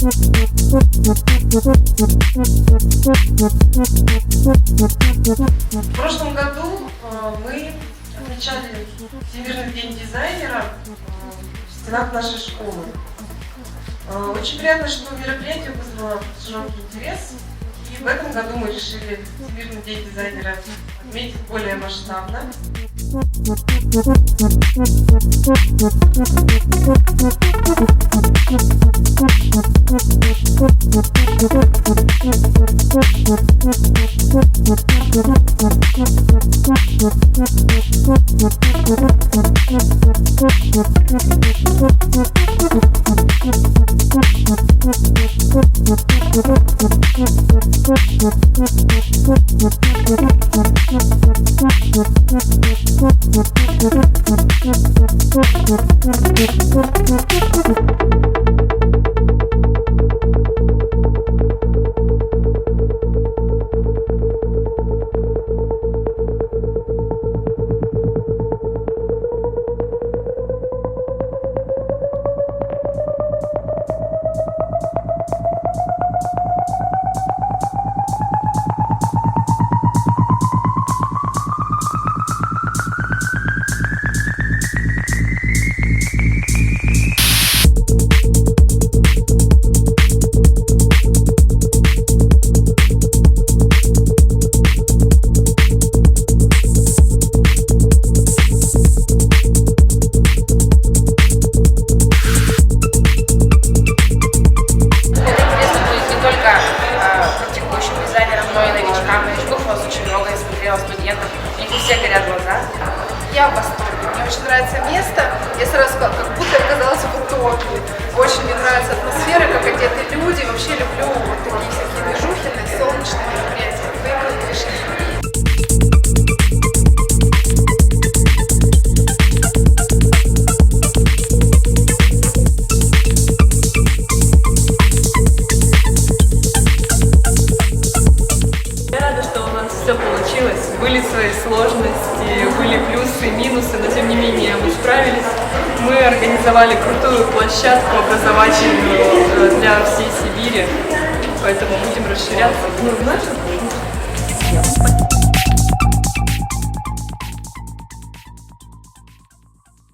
В прошлом году мы отмечали Всемирный день дизайнера в стенах нашей школы. Очень приятно, что мероприятие вызвало широкий интерес. И в этом году мы решили Всемирный день дизайнера отметить более масштабно. Студентов, у них у всех горят глаза. Я в восторге. Мне очень нравится место. Я сразу сказала, как будто оказалась в утопии. Очень мне нравится атмосфера, как одеты люди. Вообще люблю вот такие всякие движухи, солнечные мероприятия. Вы решили. Все получилось, были свои сложности, были плюсы, минусы, но тем не менее мы справились. Мы организовали крутую площадку образовательную для всей Сибири, поэтому будем расширяться.